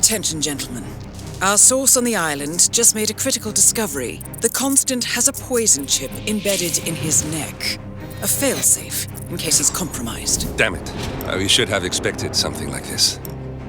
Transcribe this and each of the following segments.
Attention, gentlemen. Our source on the island just made a critical discovery. The Constant has a poison chip embedded in his neck. A failsafe, in case he's compromised. Damn it. We should have expected something like this.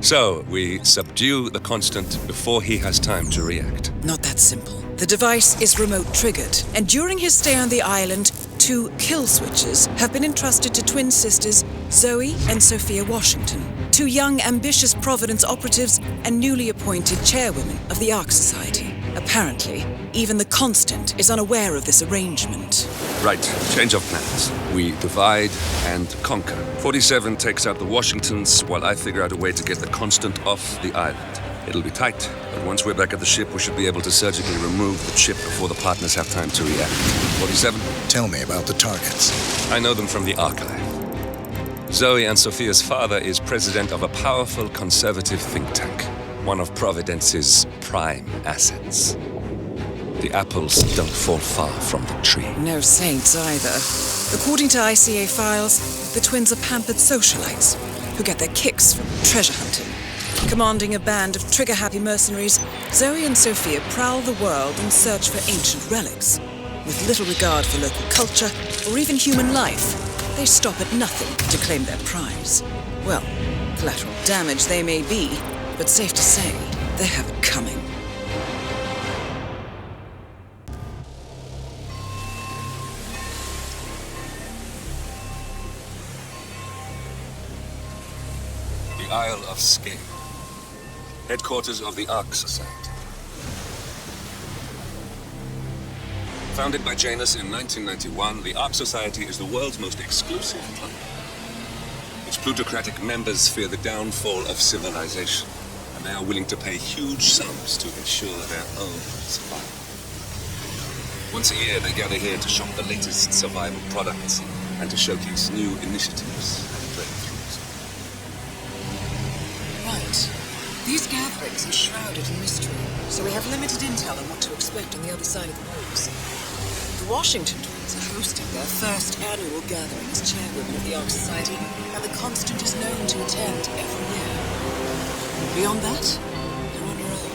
So, we subdue the Constant before he has time to react. Not that simple. The device is remote triggered, and during his stay on the island, 2 kill switches have been entrusted to twin sisters Zoe and Sophia Washington, 2 young, ambitious Providence operatives and newly appointed chairwomen of the Ark Society. Apparently, even the Constant is unaware of this arrangement. Right, change of plans. We divide and conquer. 47 takes out the Washingtons, while I figure out a way to get the Constant off the island. It'll be tight, but once we're back at the ship, we should be able to surgically remove the chip before the partners have time to react. 47? Tell me about the targets. I know them from the archive. Zoe and Sophia's father is president of a powerful conservative think tank, one of Providence's prime assets. The apples don't fall far from the tree. No saints either. According to ICA files, the twins are pampered socialites who get their kicks from treasure hunting. Commanding a band of trigger-happy mercenaries, Zoe and Sophia prowl the world in search for ancient relics. With little regard for local culture or even human life, they stop at nothing to claim their prize. Well, collateral damage they may be, but safe to say, they have it coming. The Isle of Sgàil, headquarters of the Ark Society. Founded by Janus in 1991, the Ark Society is the world's most exclusive club. Its plutocratic members fear the downfall of civilization, and they are willing to pay huge sums to ensure their own survival. Once a year, they gather here to shop the latest survival products and to showcase new initiatives and breakthroughs. Right. These gatherings are shrouded in mystery, so we have limited intel on what to expect on the other side of the walls. The Washington twins are hosting their first annual gathering as chairwomen of the Ark Society, and the Constant is known to attend every year. Beyond that, you're on your own.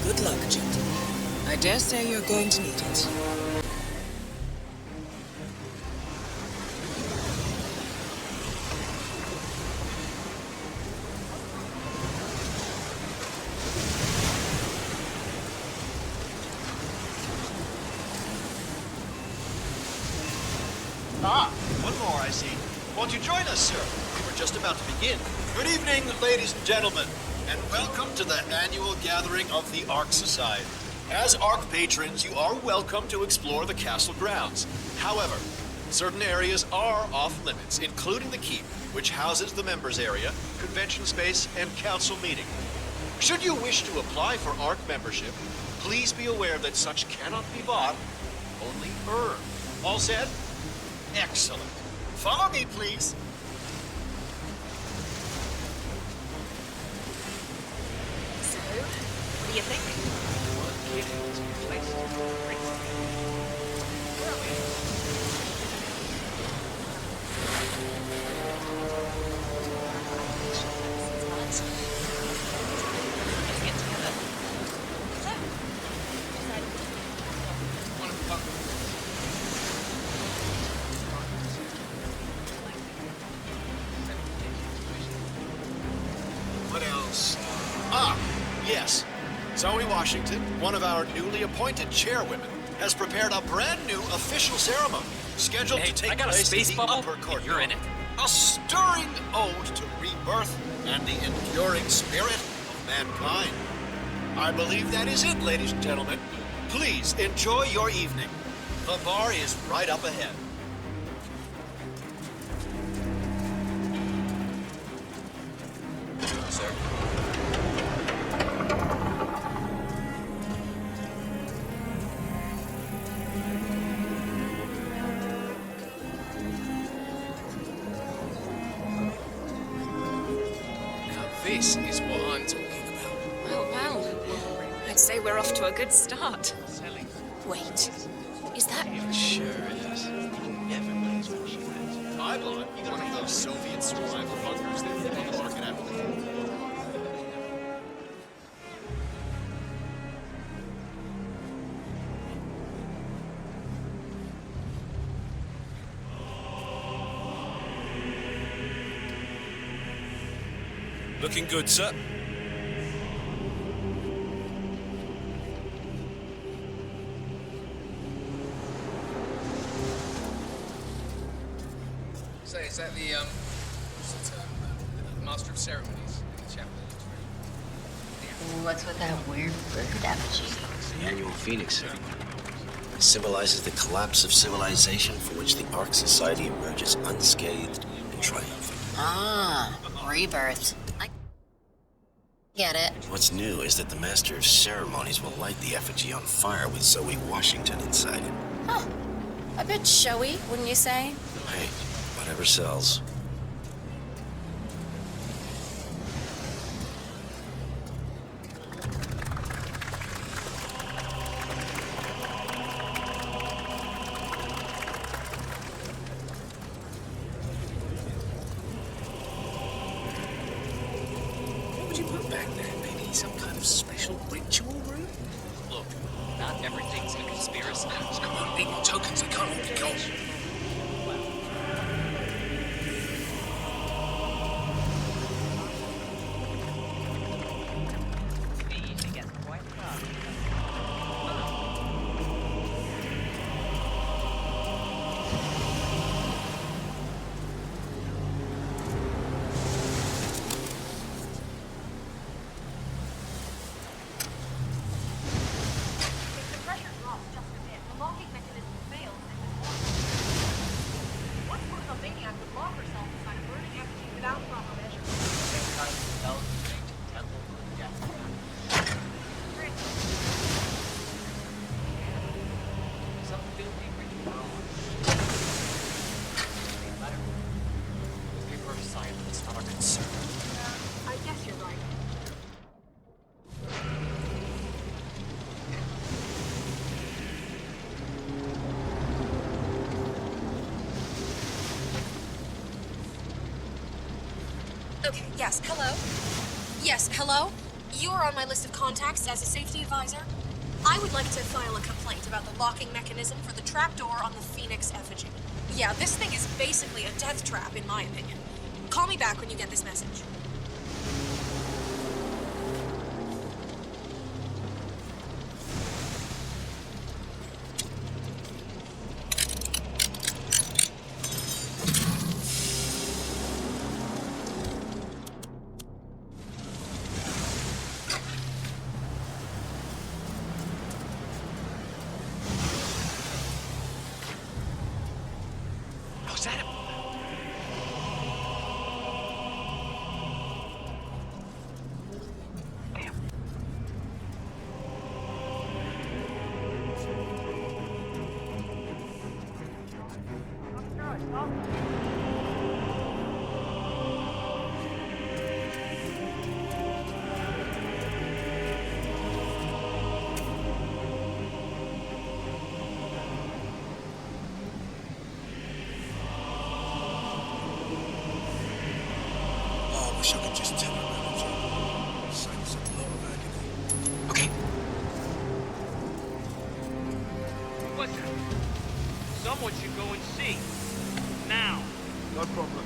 Good luck, gentlemen. I dare say you're going to need it. One more, I see. Won't you join us, sir? We were just about to begin. Good evening, ladies and gentlemen, and welcome to the annual gathering of the Ark Society. As Ark patrons, you are welcome to explore the castle grounds. However, certain areas are off limits, including the keep, which houses the members area, convention space, and council meeting. Should you wish to apply for Ark membership, please be aware that such cannot be bought, only earned. All said? Excellent. Follow me, please. So, what do you think? What else? Yes. Zoe Washington, one of our newly appointed chairwomen, has prepared a brand new official ceremony scheduled to take place in the upper court. You're in it. A stirring ode to rebirth and the enduring spirit of mankind. I believe that is it, ladies and gentlemen. Please enjoy your evening. The bar is right up ahead. Sir. This is what I'm talking about. Well, I'd say we're off to a good start. Wait, is that... Sure is. Everybody's watching that. I bought one of those Soviet survival bunkers they put on the market out. Looking good, sir. Say, is that the, what's the term? Master of Ceremonies in the chapel? What's with that weird bird effigy? The annual Phoenix ceremony. It symbolizes the collapse of civilization from which the Ark Society emerges unscathed and triumphant. Ah, rebirth. I get it. What's new is that the Master of Ceremonies will light the effigy on fire with Zoe Washington inside it. Huh. A bit showy, wouldn't you say? Hey, whatever sells. What would you put back there? Maybe some kind of special ritual room? Look, not everything's a conspiracy. Come on, need more tokens. They can't all be gold. Okay, yes, hello? Yes, hello? You are on my list of contacts as a safety advisor. I would like to file a complaint about the locking mechanism for the trapdoor on the Phoenix effigy. Yeah, this thing is basically a death trap, in my opinion. Call me back when you get this message. Was that a... Oh, I wish I could just tell her about it. Sign us a blow of agony. Okay. What's that? Someone should go and see. Now. No problem.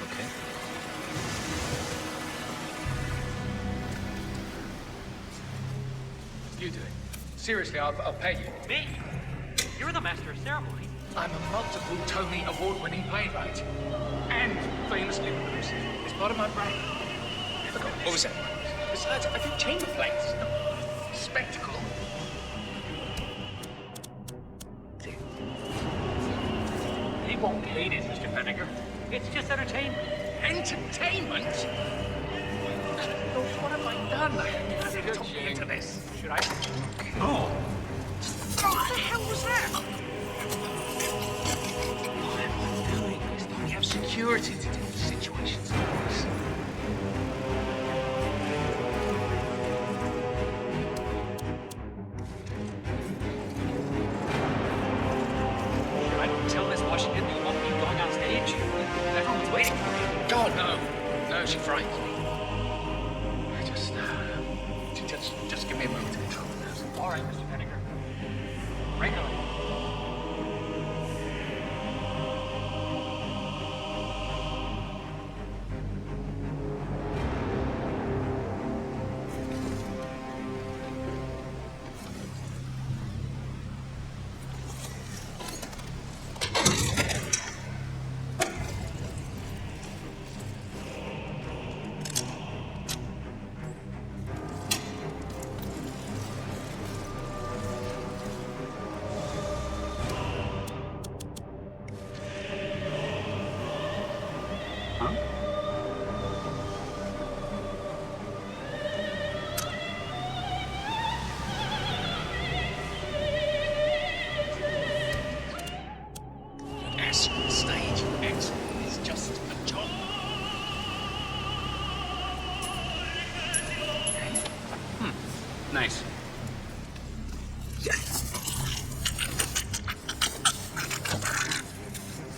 Okay. You do it. Seriously, I'll pay you. Me? You're the master of ceremony. I'm a multiple Tony award-winning playwright. And famously reclusive. It's part of my brain. Never got what was that? Besides, I do chamber plays. Spectacle. He won't hate it, Mr. Fenniger. It's just entertainment. Entertainment? So what have I done? I didn't talk me into this. Should I? Oh. What the hell was that? What am I doing? We have security to deal with situations like this. Should I tell Miss Washington you want me going on stage? Everyone's waiting for me. God, no. No, No, she frightens me. Just give me a moment to control this. All right, Mr. Vinegar. Regulate. Stage excellent is just a job. Nice.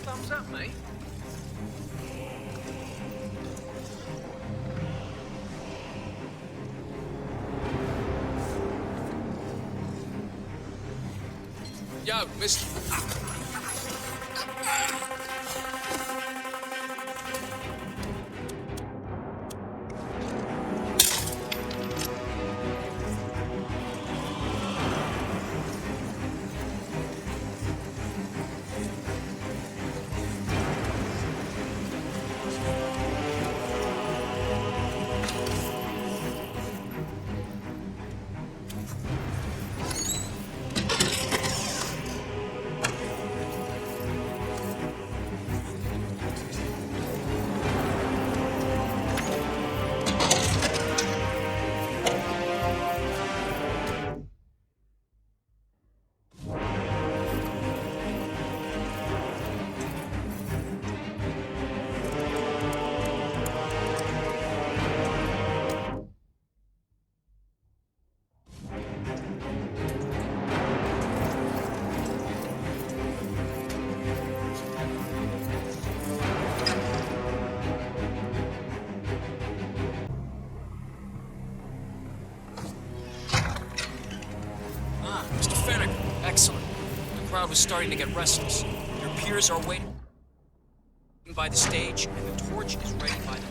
Thumbs up, mate. Yo, mister. Mr. Fennick, excellent. The crowd was starting to get restless. Your peers are waiting by the stage, and the torch is ready by the...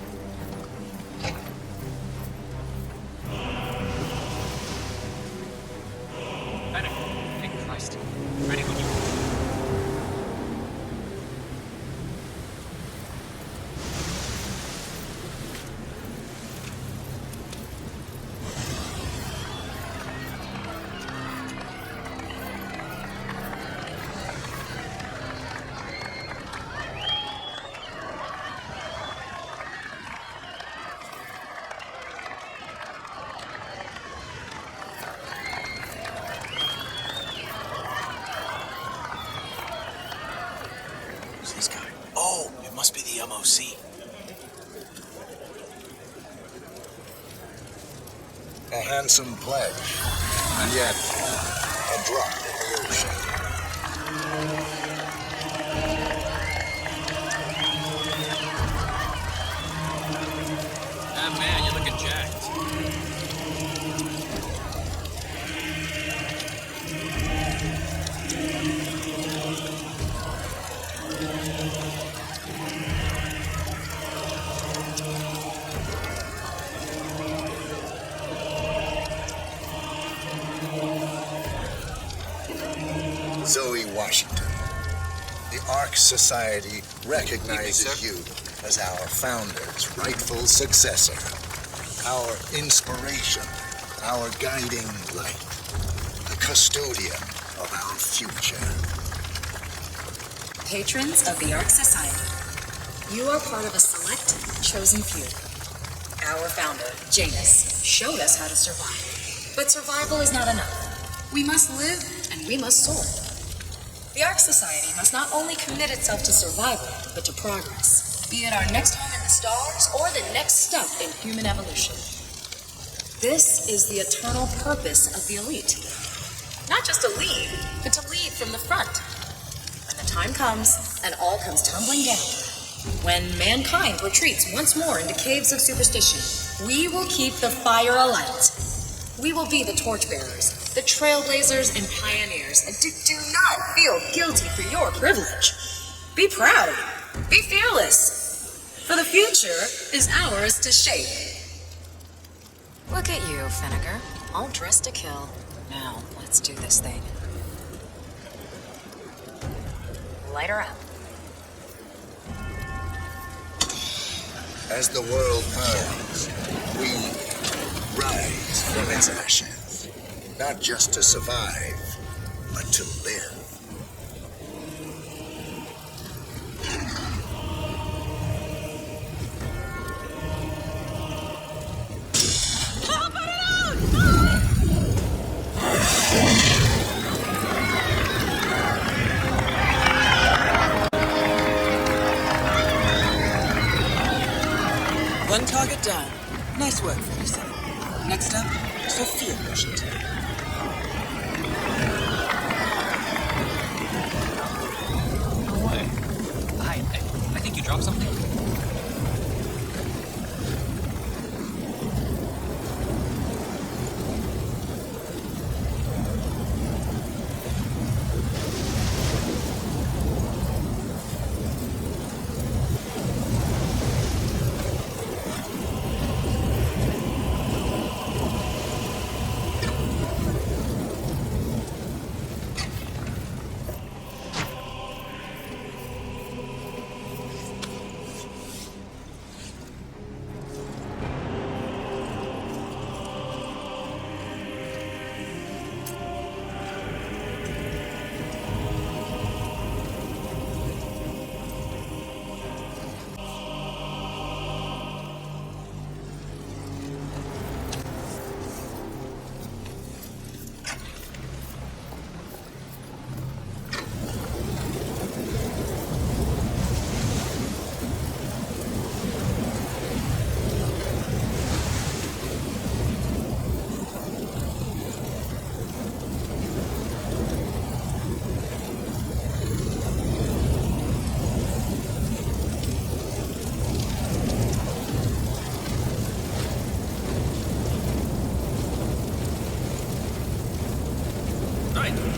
Fennick, thank Christ. Ready when you... This guy. Oh, it must be the MOC. A handsome pledge, and yet a drop in the ocean. Ah, man, you're looking jacked. Zoe Washington. The Ark Society recognizes you as our founder's rightful successor, our inspiration, our guiding light, the custodian of our future. Patrons of the Ark Society, you are part of a select, chosen few. Our founder, Janus, showed us how to survive. But survival is not enough. We must live and we must soar. The Ark Society must not only commit itself to survival, but to progress. Be it our next home in the stars or the next step in human evolution. This is the eternal purpose of the elite. Not just to lead, but to lead from the front. When the time comes and all comes tumbling down, When mankind retreats once more into caves of superstition, we will keep the fire alight. We will be the torchbearers, the trailblazers and pioneers, and do not feel guilty for your privilege. Be proud. Be fearless. For the future is ours to shape. Look at you, Finnegar. All dressed to kill. Now, let's do this thing. Light her up. As the world burns, we rise from its ashes. Not just to survive, but to live. One target down. Nice work, 47. Next up, Sophia Washington. No way. Hi, I think you dropped something.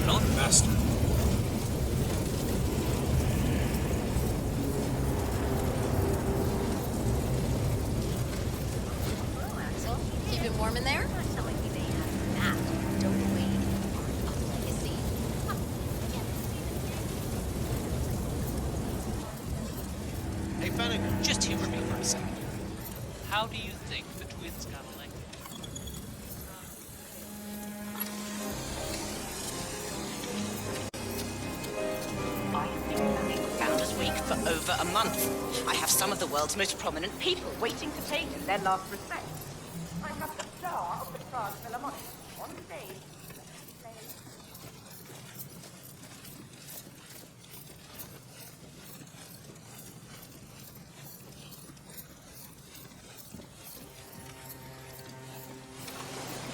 Not faster. Hello, Axel. Keeping warm in there? I feel like we may have that. Don't wait. Our legacy. Hey, Finnegan, just humor me for a second. How do you think the twins got elected? Founders Week for over a month. I have some of the world's most prominent people waiting to take their last respect. I have the star of the Prague Philharmonic on stage.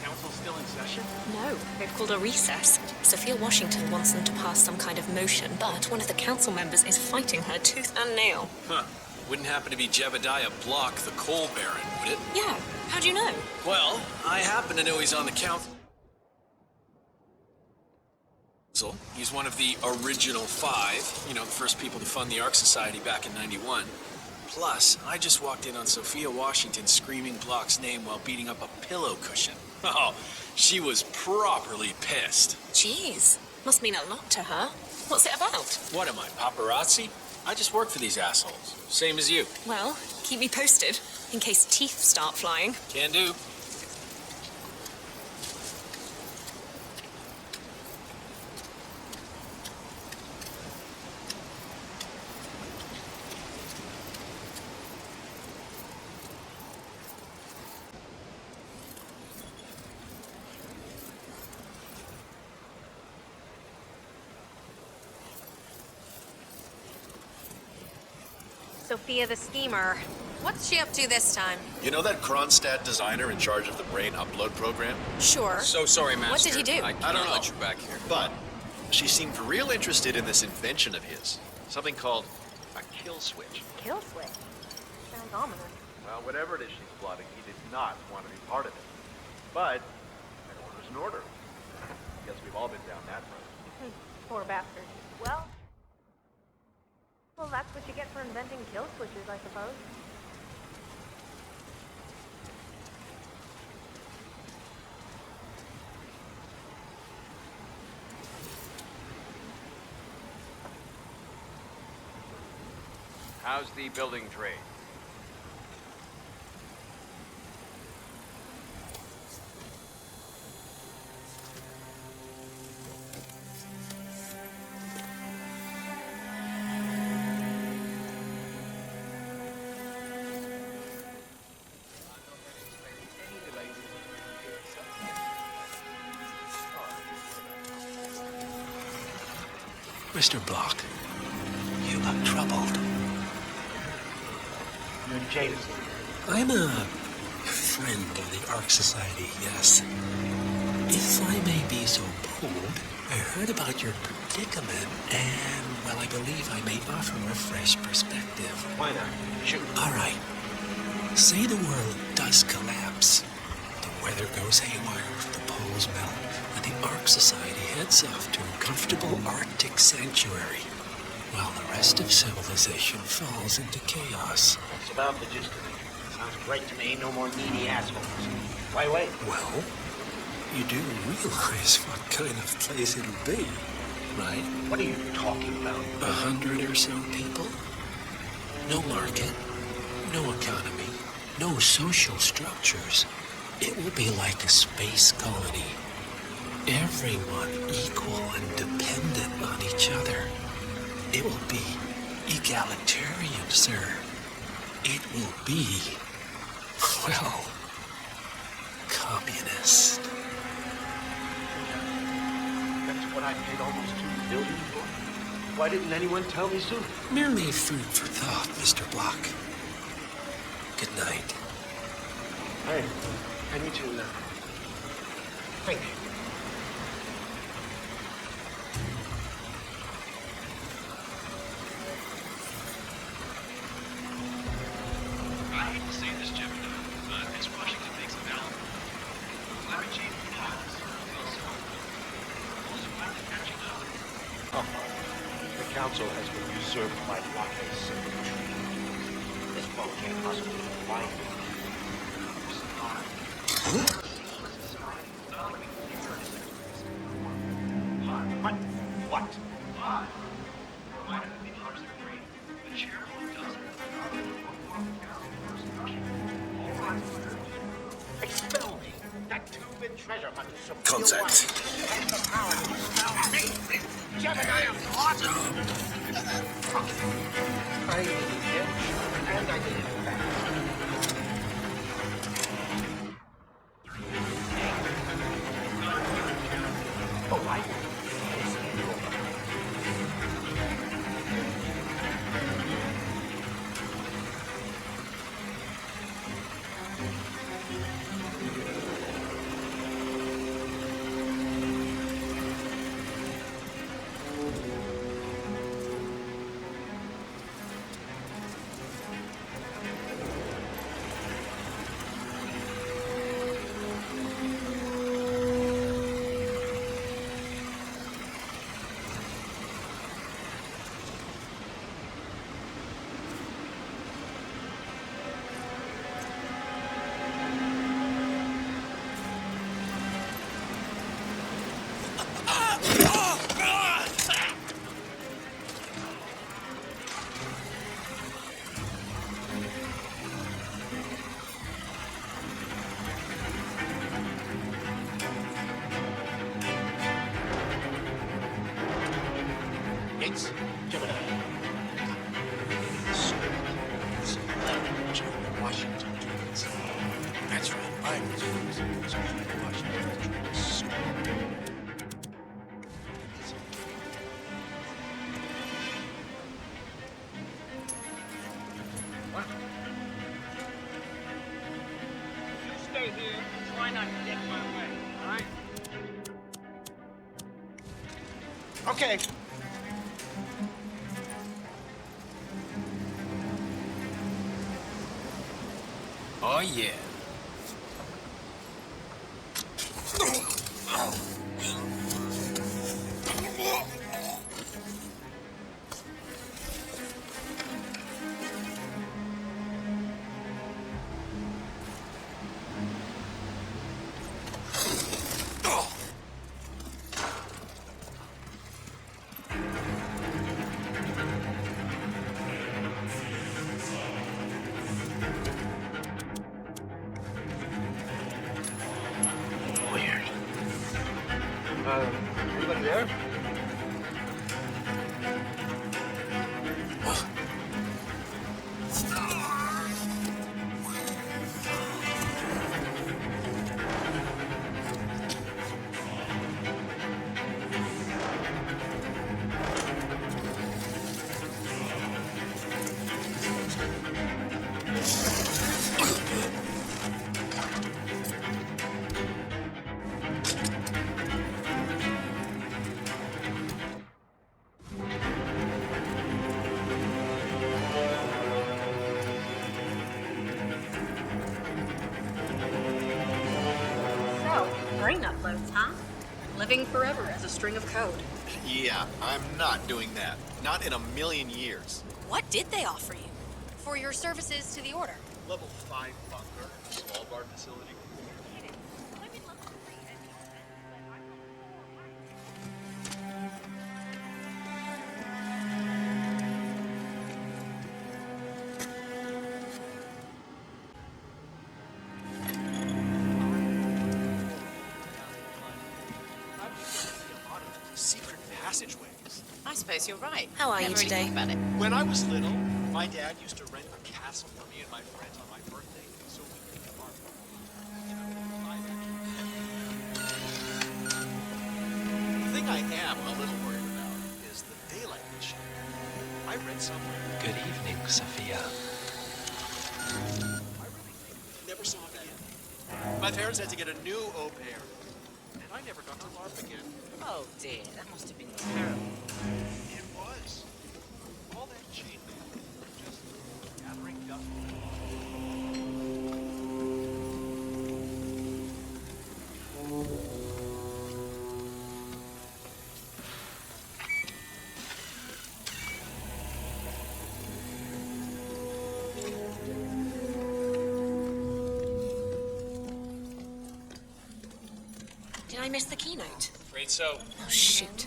Council still in session? No, they've called a recess. Sophia Washington wants them to pass some kind of motion, but one of the council members is fighting her tooth and nail. Huh. Wouldn't happen to be Jebediah Block, the coal baron, would it? Yeah, how do you know? Well, I happen to know he's on the council. He's one of the original 5, you know, the first people to fund the Ark Society back in '91. Plus, I just walked in on Sophia Washington screaming Block's name while beating up a pillow cushion. Oh, she was properly pissed. Jeez, must mean a lot to her. What's it about? What am I, paparazzi? I just work for these assholes. Same as you. Well, keep me posted, in case teeth start flying. Can do. Sophia the schemer. What's she up to this time? You know that Kronstadt designer in charge of the brain upload program? Sure. So sorry, Master. What did he do? I don't know. Let you back here. But she seemed real interested in this invention of his. Something called a kill switch. Kill switch? Sounds ominous. Well, whatever it is she's plotting, he did not want to be part of it. But an order's an order. Guess we've all been down that road. Poor bastard. Well, that's what you get for inventing kill switches, I suppose. How's the building trade? Mr. Block, you look troubled. You're James. I'm a friend of the Ark Society, yes. If I may be so bold, I heard about your predicament, and, well, I believe I may offer a fresh perspective. Why not? Shoot. All right. Say the world does collapse. The weather goes haywire, the poles melt, and the Ark Society heads off to a comfortable Arctic sanctuary, while the rest of civilization falls into chaos. That's about the gist of it. Sounds great to me. No more needy assholes. Why wait? Well, you do realize what kind of place it'll be, right? What are you talking about? 100 or so people? No market, no economy, no social structures. It will be like a space colony. Everyone equal and dependent on each other. It will be egalitarian, sir. It will be, well, communist. That's what I paid almost $2 billion for. Why didn't anyone tell me sooner? Merely food for thought, Mr. Block. Good night. Hey, I need to think. I hate to say this, Gemini, but this Washington makes a valid point. Climate change has feels so also finally catching up. The council has been usurped by blockade signature. This boat can't possibly be right. What? What? Expel me! That two-bit treasure hunter some Contact. And the power to expel me! Gemini, I'm awesome! I need it, and I need it back. Oh, I It's Gemini. It's language of the Washington twins. That's right, I was the Washington twins. What? You stay here and try not to get my way, all right? Okay. Oh, yeah. Anybody there? Brain uploads, huh? Living forever as a string of code. Yeah, I'm not doing that. Not in a million years. What did they offer you? For your services to the Order? Level 5 bunker, small guard facility. Secret passageways. I suppose you're right. How are you Never really today? thought about it. When I was little, my dad used to rent a castle for me and my friends on my birthday so we could get our The thing I am a little worried about is the daylight mission. I read somewhere. Good evening, Sophia. I really think we never saw him again. My parents had to get a new au pair, and I never got to LARP again. Oh dear, that must have been terrible. It was. All that chainmail, just gathering dust. Did I miss the keynote? Afraid so. Oh, shoot.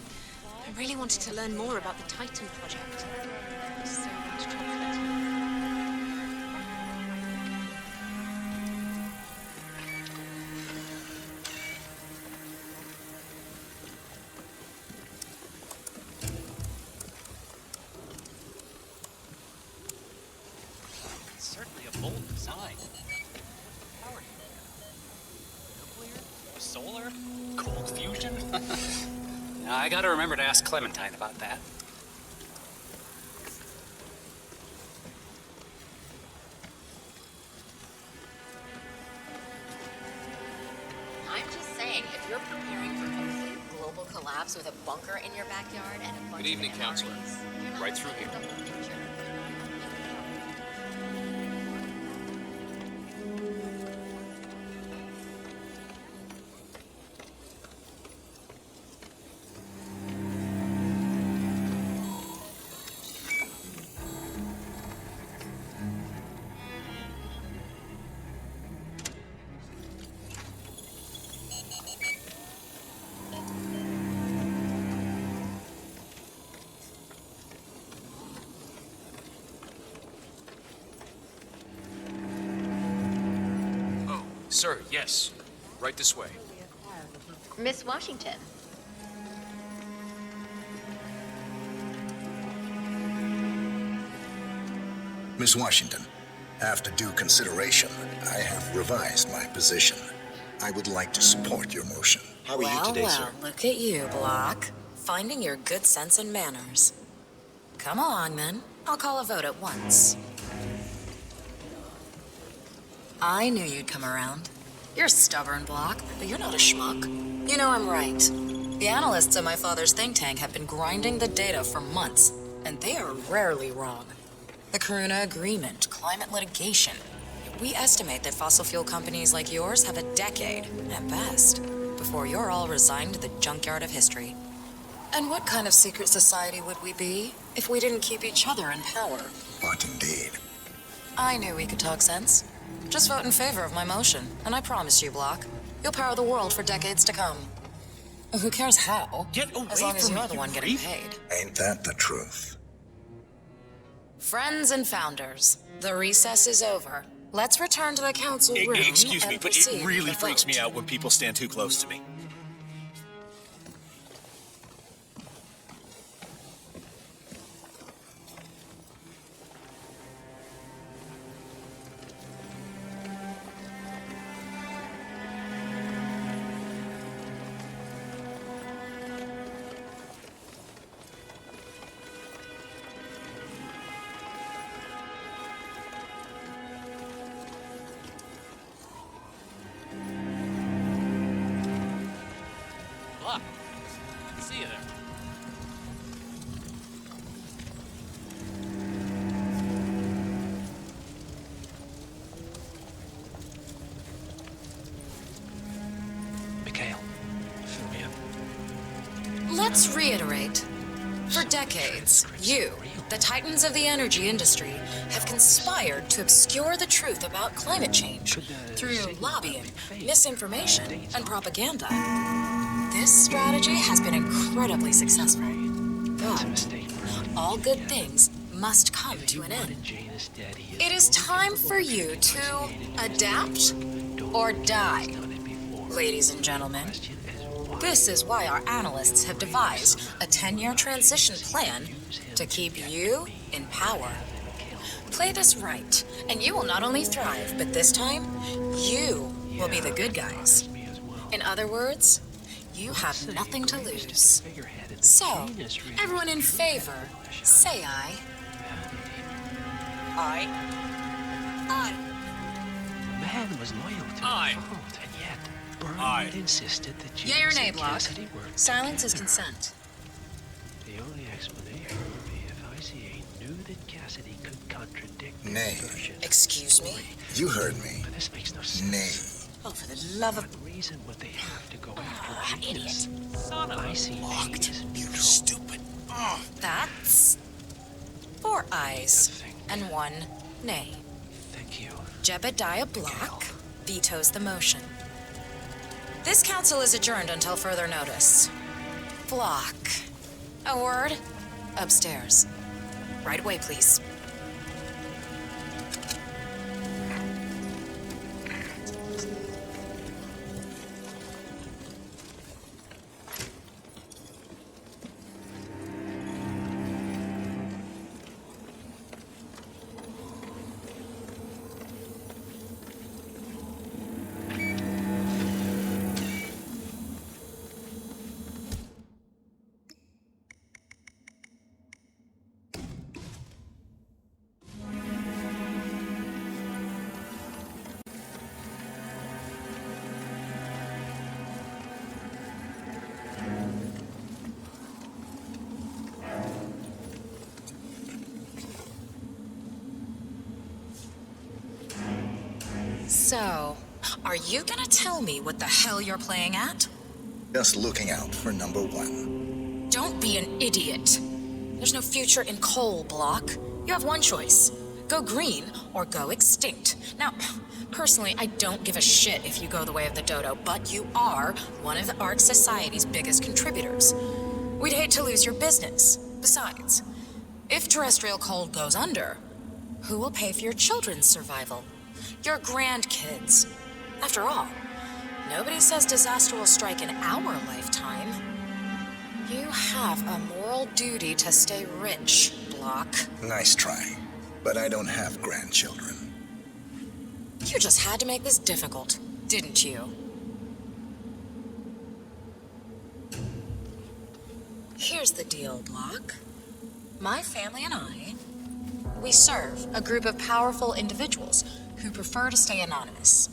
I really wanted to learn more about the Titan project. There's so much to it. It's certainly a bold design. Power nuclear? Solar? Cold fusion? Now, I gotta remember to ask Clementine about that. I'm just saying, if you're preparing for complete global collapse with a bunker in your backyard and a bunch Good evening, of Counselor. MREs, you're not Right through seeing here. the whole picture. Sir, yes. Right this way. Miss Washington. Miss Washington, after due consideration, I have revised my position. I would like to support your motion. How are you today, sir? Look at you, Block. Finding your good sense and manners. Come along, then. I'll call a vote at once. I knew you'd come around. You're stubborn, Block, but you're not a schmuck. You know I'm right. The analysts at my father's think tank have been grinding the data for months, and they are rarely wrong. The Karuna Agreement, climate litigation. It We estimate that fossil fuel companies like yours have a decade, at best, before you're all resigned to the junkyard of history. And what kind of secret society would we be if we didn't keep each other in power? But indeed. I knew we could talk sense. Just vote in favor of my motion, and I promise you, Block, you'll power the world for decades to come. Who cares how? Get away as long as from you're me, the you one getting creep. paid. Ain't that the truth? Friends and founders, the recess is over. Let's return to the council room. Excuse me, and but proceed it really with the freaks me vote. out when people stand too close to me. Block. See you there. Mikhail, fill me up. Let's reiterate. For decades, you, the titans of the energy industry, have conspired to obscure the truth about climate change through lobbying, misinformation, and propaganda. This strategy has been incredibly successful. But all good things must come to an end. It is time for you to adapt or die, ladies and gentlemen. This is why our analysts have devised a 10-year transition plan to keep you in power. Play this right, and you will not only thrive, but this time, you will be the good guys. In other words, you have nothing to lose. So, everyone in favor, say aye. Aye. Aye. The man was loyal to Aye. the fault, and yet Aye. Bernard insisted that Yea or James nay, and Block? Cassidy worked Silence is together. consent. The only explanation would be if ICA knew that Cassidy could contradict their Nay. version. Excuse me? You heard me. But this makes no sense. Nay. Oh, for the love of... What reason would they have to go after Jenkins? idiot. Son of a... ICA is neutral. Stupid. That's 4 ayes and 1 nay. Thank you. Jebediah Block vetoes the motion. This council is adjourned until further notice. Block. A word? Upstairs. Right away, please. So, are you gonna tell me what the hell you're playing at? Just looking out for number 1. Don't be an idiot. There's no future in coal, Block. You have one choice. Go green or go extinct. Now, personally, I don't give a shit if you go the way of the dodo, but you are one of the Ark Society's biggest contributors. We'd hate to lose your business. Besides, if terrestrial coal goes under, who will pay for your children's survival? Your grandkids. After all, nobody says disaster will strike in our lifetime. You have a moral duty to stay rich, Block. Nice try. But I don't have grandchildren. You just had to make this difficult, didn't you? Here's the deal, Block. My family and I, we serve a group of powerful individuals who prefer to stay anonymous.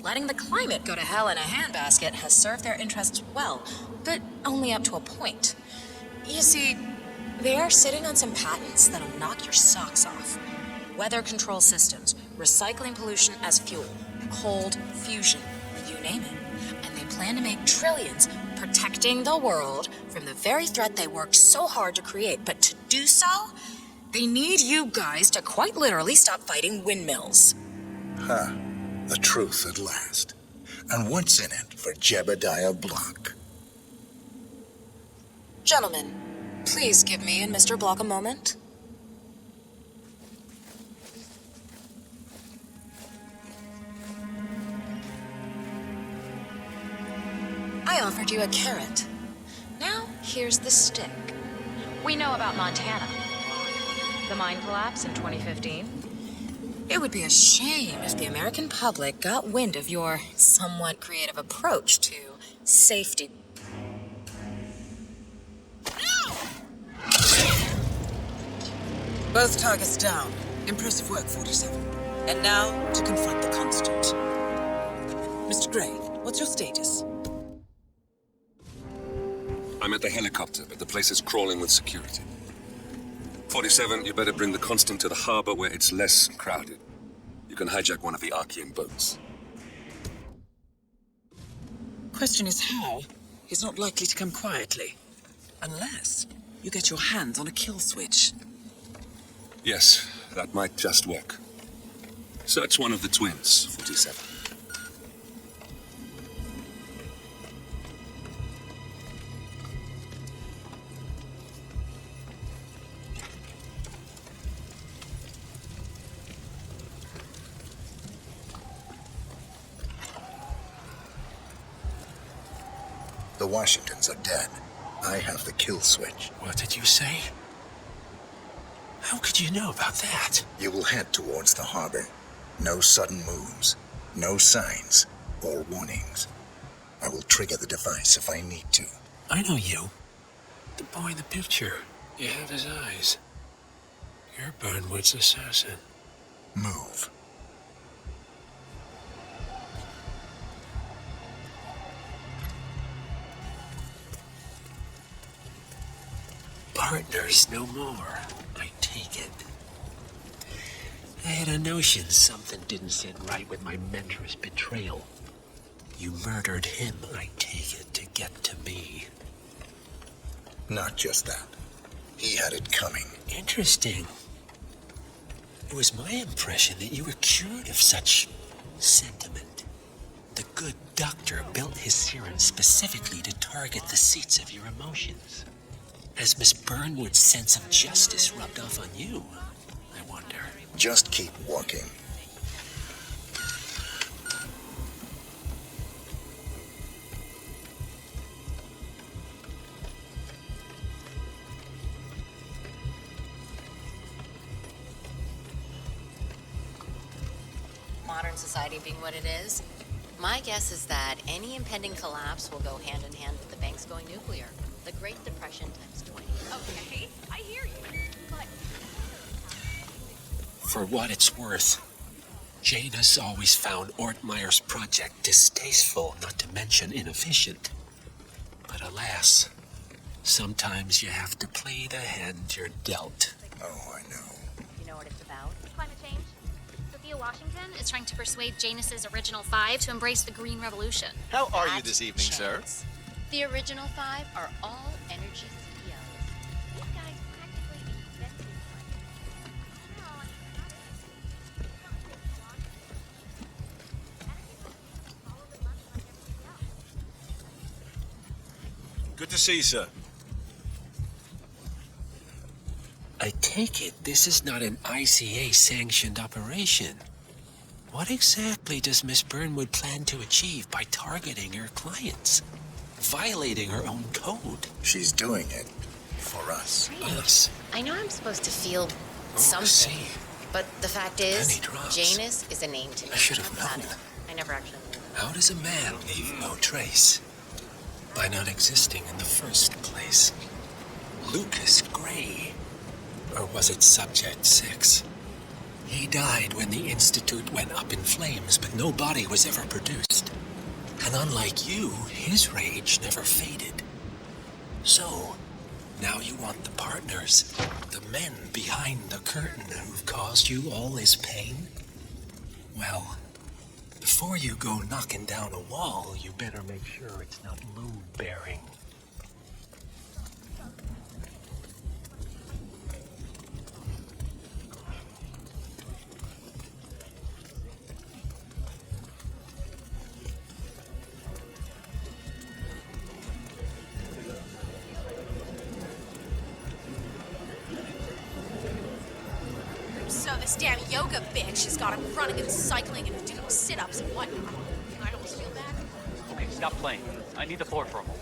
Letting the climate go to hell in a handbasket has served their interests well, but only up to a point. You see, they are sitting on some patents that'll knock your socks off. Weather control systems, recycling pollution as fuel, cold fusion, you name it. And they plan to make trillions protecting the world from the very threat they worked so hard to create. But to do so, they need you guys to quite literally stop fighting windmills. Huh. The truth at last. And what's in it for Jebediah Block? Gentlemen, please give me and Mr. Block a moment. I offered you a carrot. Now, here's the stick. We know about Montana. The mine collapse in 2015. It would be a shame if the American public got wind of your somewhat creative approach to safety. Both targets down. Impressive work, 47. And now, to confront the Constant. Mr. Gray, what's your status? I'm at the helicopter, but the place is crawling with security. 47, you better bring the Constant to the harbor where it's less crowded. You can hijack one of the Archean boats. Question is how? He's not likely to come quietly. Unless you get your hands on a kill switch. Yes, that might just work. Search one of the twins, 47. The Washingtons are dead. I have the kill switch. What did you say? How could you know about that? You will head towards the harbor. No sudden moves, no signs or warnings. I will trigger the device if I need to. I know you. The boy in the picture. You have his eyes. You're Burnwood's assassin. Move. Partners no more, I take it. I had a notion something didn't sit right with my mentor's betrayal. You murdered him, I take it, to get to me. Not just that. He had it coming. Interesting. It was my impression that you were cured of such sentiment. The good doctor built his serum specifically to target the seats of your emotions. Has Miss Burnwood's sense of justice rubbed off on you, I wonder? Just keep walking. Modern society being what it is, my guess is that any impending collapse will go hand in hand with the banks going nuclear. The Great Depression times 20. Okay, I hear you, but... For what it's worth, Janus always found Ortmeyer's project distasteful, not to mention inefficient. But alas, sometimes you have to play the hand you're dealt. Oh, I know. You know what it's about? Climate change. Sophia Washington is trying to persuade Janus's original 5 to embrace the Green Revolution. How are you this evening, sir? The original 5 are all energy CEOs. These guys practically invented Good to see you, sir. I take it this is not an ICA-sanctioned operation. What exactly does Miss Burnwood plan to achieve by targeting her clients? Violating her own code? She's doing it for us. Us? I know I'm supposed to feel something, but the fact is, Janus is a name to me. I should have known. I never actually knew. How does a man leave no trace? By not existing in the first place. Lucas Gray. Or was it Subject 6? He died when the Institute went up in flames, but no body was ever produced. And unlike you, his rage never faded. So, now you want the partners, the men behind the curtain who've caused you all this pain? Well, before you go knocking down a wall, you better make sure it's not load-bearing. So this damn yoga bitch has got him running and cycling and doing sit-ups and whatnot. I almost feel bad. Okay, stop playing. I need the floor for a moment.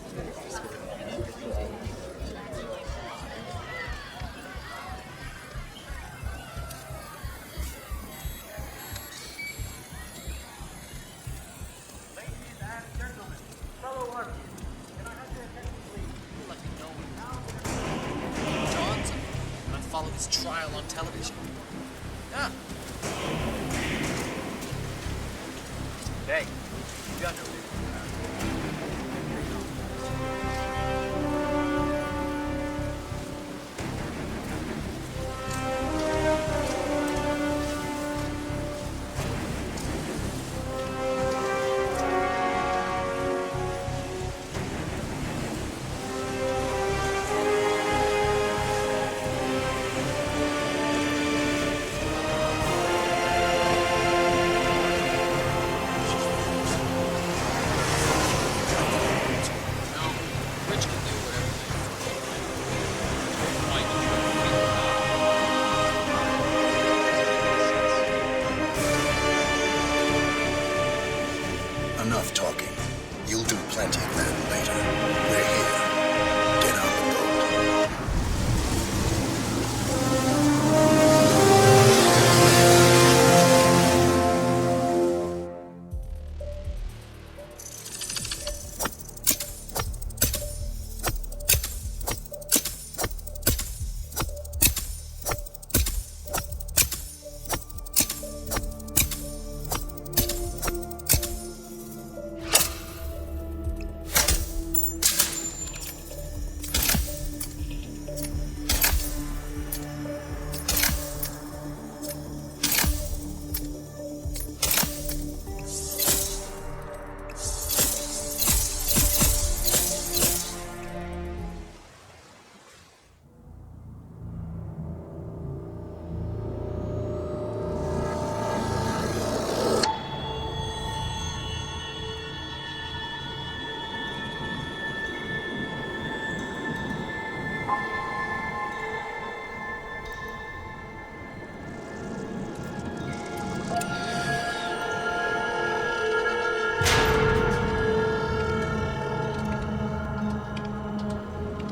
John's and I follow his trial on television. Yeah. Hey, you got no business. Enough talking. You'll do plenty of that later. We're here. Get on the boat.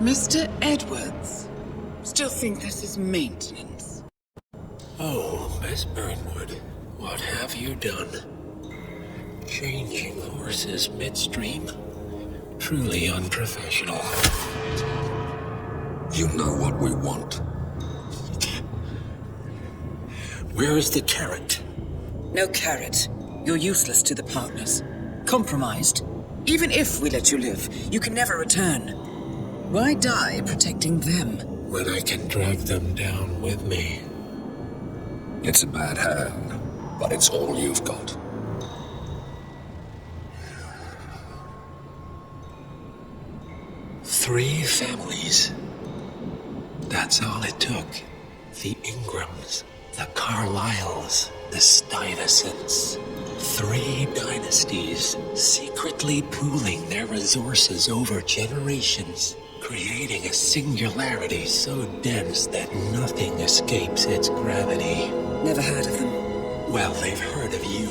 Mr. Edwards, still think this is maintenance? Oh, Miss Burnwood, what have you done? Changing horses midstream? Truly unprofessional. You know what we want. Where is the carrot? No carrot. You're useless to the partners. Compromised. Even if we let you live, you can never return. Why die protecting them? When I can drag them down with me. It's a bad hand, but it's all you've got. Three families. That's all it took. The Ingrams, the Carlyles, the Stuyvesants. 3 dynasties, secretly pooling their resources over generations, creating a singularity so dense that nothing escapes its gravity. Never heard of them. Well, they've heard of you.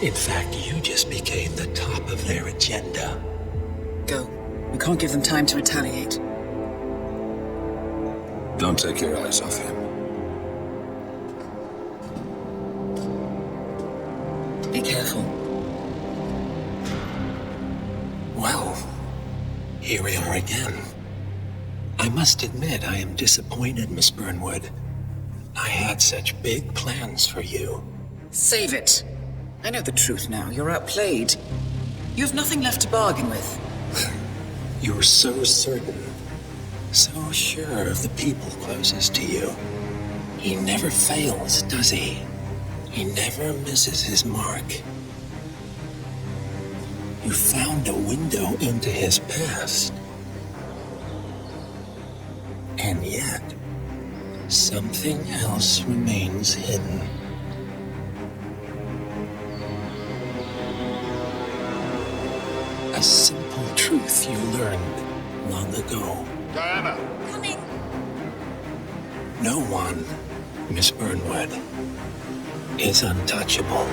In fact, you just became the top of their agenda. Go. We can't give them time to retaliate. Don't take your eyes off him. Be careful. Well, here we are again. I must admit I am disappointed, Miss Burnwood. I had such big plans for you. Save it. I know the truth now. You're outplayed. You have nothing left to bargain with. You're so certain, so sure of the people closest to you. He never fails, does he? He never misses his mark. You found a window into his past. And yet, something else remains hidden. A simple truth you learned long ago. Diana! Coming. No one, Miss Burnwood, is untouchable.